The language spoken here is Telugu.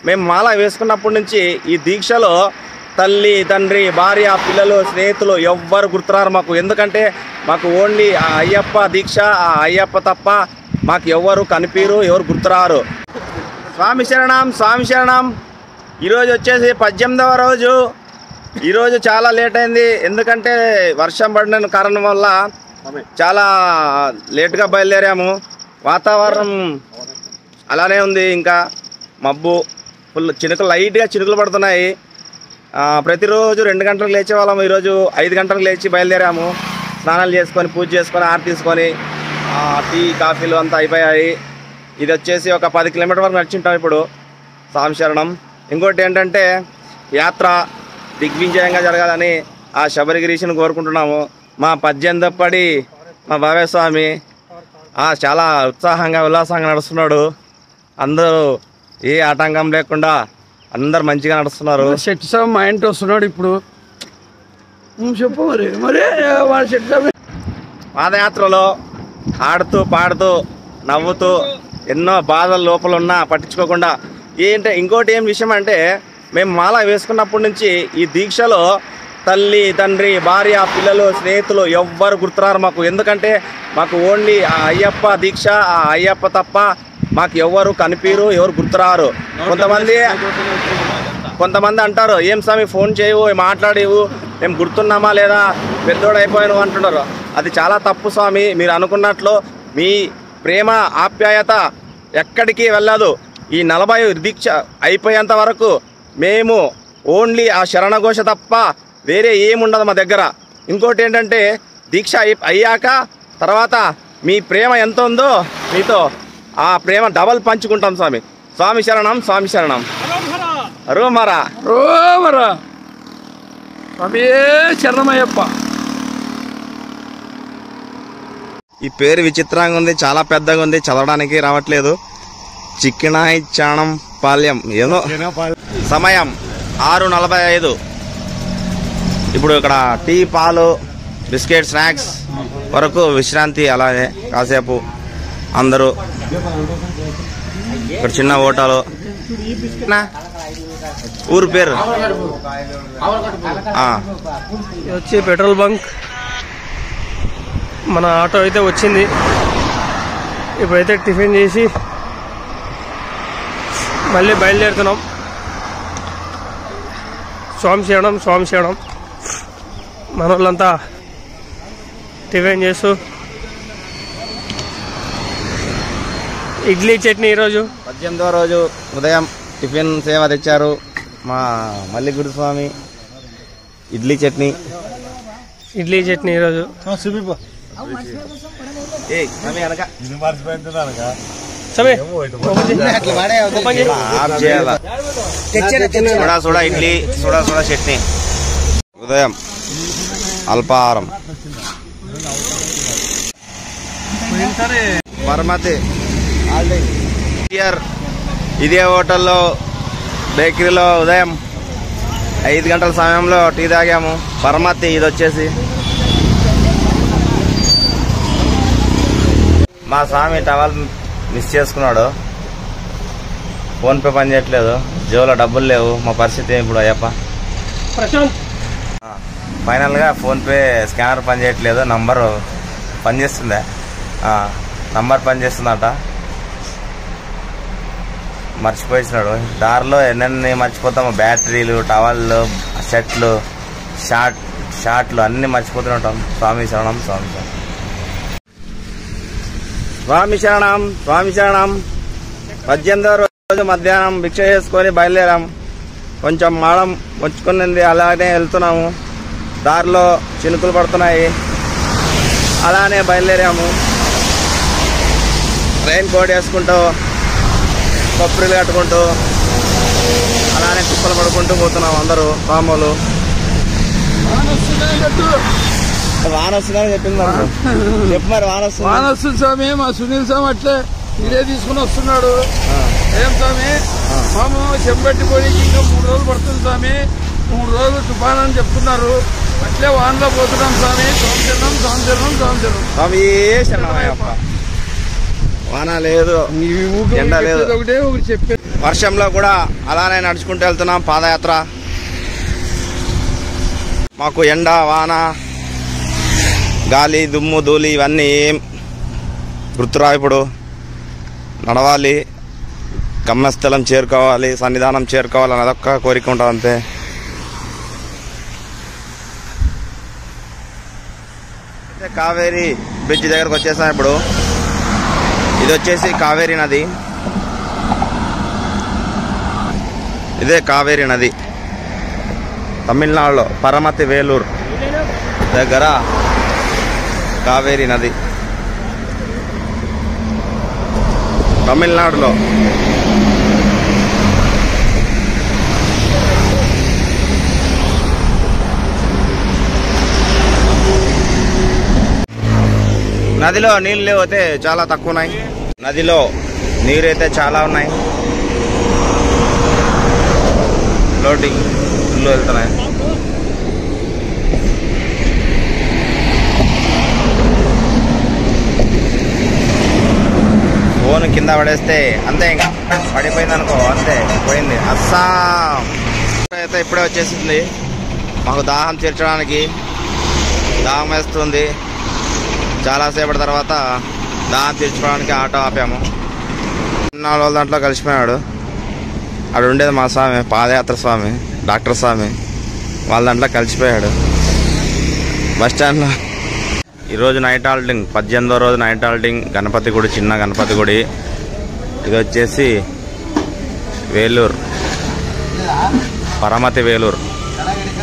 మేము మాల వేసుకున్నప్పటి నుంచి ఈ దీక్షలో తల్లి, తండ్రి, భార్య, పిల్లలు, స్నేహితులు ఎవ్వరు గుర్తురారు మాకు. ఎందుకంటే మాకు ఓన్లీ ఆ అయ్యప్ప దీక్ష, ఆ అయ్యప్ప తప్ప మాకు ఎవరు కనిపిరు, ఎవరు గుర్తురారు. స్వామి శరణం, స్వామి శరణం. ఈరోజు వచ్చేసి 18వ రోజు. ఈరోజు చాలా లేట్ అయింది, ఎందుకంటే వర్షం పడిన కారణం వల్ల చాలా లేట్గా బయలుదేరాము. వాతావరణం అలానే ఉంది, ఇంకా మబ్బు ఫుల్, లైట్గా చినుకులు పడుతున్నాయి. ప్రతిరోజు 2 గంటలకు లేచే వాళ్ళము, ఈరోజు 5 గంటలకు లేచి బయలుదేరాము. స్నానాలు చేసుకొని, పూజ చేసుకొని, ఆరతి తీసుకొని, టీ, కాఫీలు అంతా అయిపోయాయి. ఇది వచ్చేసి ఒక 10 కిలోమీటర్ వరకు నడిచింటాం ఇప్పుడు. స్వామి శరణం. ఇంకోటి ఏంటంటే యాత్ర దిగ్విజయంగా జరగాలని ఆ శబరిగిరీషుని కోరుకుంటున్నాము. మా 18వ పడి మా బాబాయ్ స్వామి చాలా ఉత్సాహంగా, ఉల్లాసంగా నడుస్తున్నాడు. అందరూ ఏ ఆటంకం లేకుండా అందరు మంచిగా నడుస్తున్నారు. శెట్టి స్వామి మా ఇంటి వస్తున్నాడు ఇప్పుడు. చెప్పు మరి పాదయాత్రలో ఆడుతూ, పాడుతూ, నవ్వుతూ, ఎన్నో బాధలు లోపల ఉన్నా పట్టించుకోకుండా. ఇంకోటి ఏం విషయం అంటే మేము మాల వేసుకున్నప్పటి నుంచి ఈ దీక్షలో తల్లి, తండ్రి, భార్య, పిల్లలు, స్నేహితులు ఎవ్వరు గుర్తురారు మాకు. ఎందుకంటే మాకు ఓన్లీ ఆ అయ్యప్ప దీక్ష, ఆ అయ్యప్ప తప్ప మాకు ఎవరు కనిపిరు, ఎవరు గుర్తురారు. కొంతమంది అంటారు, ఏం స్వామి ఫోన్ చేయవు, మాట్లాడేవు, మేము గుర్తున్నామా లేదా, పెద్దోడు అయిపోయాను అంటున్నారు. అది చాలా తప్పు స్వామి. మీరు అనుకున్నట్లు మీ ప్రేమ, ఆప్యాయత ఎక్కడికి వెళ్ళదు. ఈ 40 దీక్ష అయిపోయేంత వరకు మేము ఓన్లీ ఆ శరణఘోష తప్ప వేరే ఏముండదు మా దగ్గర. ఇంకోటి ఏంటంటే దీక్ష అయ్యాక తర్వాత మీ ప్రేమ ఎంత ఉందో మీతో ఆ ప్రేమ డబల్ పంచుకుంటాం స్వామి. స్వామి శరణం, స్వామి శరణం. రోమరా రోమరా స్వామి శరణమయ్యప్ప. ఈ పేరు విచిత్రంగా ఉంది, చాలా పెద్దగా ఉంది, చదవడానికి రావట్లేదు. చిక్కినాయి చాణం పాల్యం ఏదో. సమయం 6:45. ఇప్పుడు ఇక్కడ టీ, పాలు, బిస్కెట్, స్నాక్స్ వరకు విశ్రాంతి. అలాగే కాసేపు అందరూ ఇక్కడ చిన్న హోటలు. ఊరు పేరు వచ్చి పెట్రోల్ బంక్. మన ఆటో అయితే వచ్చింది. ఇప్పుడైతే టిఫిన్ చేసి మళ్ళీ బయలుదేరుతున్నాం. స్వామి శరణం, స్వామి శరణం. మన వాళ్ళంతా టిఫిన్ చేస్తూ ఇడ్లీ చట్నీ. ఈరోజు 18వ రోజు ఉదయం టిఫిన్ సేవ తెచ్చారు మా మల్లిగుడి స్వామి. ఇడ్లీ చట్నీ ఈరోజు. Soda idli, soda chutney. ఉదయం అల్పాహారం. పరమతి ఇదే హోటల్లో, బేకరీలో ఉదయం 5 గంటల సమయంలో టీ తాగాము. పరమతి. ఇది వచ్చేసి మా స్వామి టవల్ మిస్ చేసుకున్నాడు. ఫోన్పే పని చేయట్లేదు, జేబులో డబ్బులు లేవు. మా పరిస్థితి ఇప్పుడు అయ్యప్ప. ఫైనల్గా ఫోన్పే స్కానర్ పని చేయట్లేదు. నంబర్ పనిచేస్తుందా? నంబర్ పనిచేస్తుందట. మర్చిపోయినాడు. దారిలో ఎన్నెన్ని మర్చిపోతాము, బ్యాటరీలు, టవల్లు, షర్ట్లు, షార్ట్లు అన్నీ మర్చిపోతూనే ఉంటాం. స్వామి శరణం, స్వామి శరణం. స్వామి శరణం, స్వామి శరణం. 18వ రోజు మధ్యాహ్నం భిక్ష చేసుకొని బయలుదేరాం. కొంచెం మాడం వచ్చుకునింది, అలానే వెళ్తున్నాము. దారిలో చినుకులు పడుతున్నాయి, అలానే బయలుదేరాము. రెయిన్ కోట్ వేసుకుంటూ, కొబ్బరిలు కట్టుకుంటూ, అలానే కుప్పలు పడుకుంటూ పోతున్నాం అందరూ స్వాములు. వాన వస్తుందని చెప్పింది మరి. చెప్పు మరి. వాన వస్తుంది స్వామి. మా సునీల్ స్వామి అట్లే ఇదే తీసుకుని వస్తున్నాడు. ఏం స్వామి, మాము చెంబట్టి పోయి ఇంకా 3 రోజులు పడుతుంది స్వామి. 3 రోజులు తుఫాన్ అని చెప్తున్నారు. అట్లే వానలో పోతున్నాం స్వామి. సంవత్సరం సంవత్సరం సంవత్సరం స్వామి శరణమయ్యప్ప. వాన లేదు, ఎండ లేదు. ఒకటే ఒకటి చెప్పారు. వర్షంలో కూడా అలానే నడుచుకుంటూ వెళ్తున్నాం పాదయాత్ర. మాకు ఎండ వాన గాలి దుమ్ము ధూళి ఇవన్నీ ఏం గుర్తురావు. ఇప్పుడు నడవాలి, గమ్యస్థలం చేరుకోవాలి, సన్నిధానం చేరుకోవాలి అదొక్క కోరిక ఉంటుంది అంతే. కావేరీ బ్రిడ్జ్ దగ్గరకు వచ్చేసాం. ఇప్పుడు ఇది వచ్చేసి కావేరీ నది. ఇదే కావేరీ నది తమిళనాడులో పరమతి వేలూరు దగ్గర కావేరీ నది తమిళనాడులో. నదిలో నీళ్ళు అయితే చాలా తక్కువ ఉన్నాయి. నదిలో నీరు అయితే చాలా ఉన్నాయి. ఫ్లోటింగ్ ఫుల్ వెళ్తున్నాయి. ఫోన్ కింద పడేస్తే అంతే, ఇంకా పడిపోయింది అనుకో అంతే, పోయింది. అస్సాం అయితే ఇప్పుడే వచ్చేసింది. మాకు దాహం తీర్చడానికి దాహం వేస్తుంది. చాలాసేపటి తర్వాత దాహం తీర్చుకోవడానికి ఆటో ఆపాము. 4 రోజుల దాంట్లో కలిసిపోయాడు. అక్కడ ఉండేది మా స్వామి, పాదయాత్ర స్వామి, డాక్టర్ స్వామి, వాళ్ళ దాంట్లో కలిసిపోయాడు బస్ స్టాండ్లో. ఈరోజు నైట్ హాల్టింగ్, 18వ రోజు నైట్ హాల్టింగ్. గణపతి గుడి, చిన్న గణపతి గుడి. ఇది వచ్చేసి వేలూరు, పరమతి వేలూరు.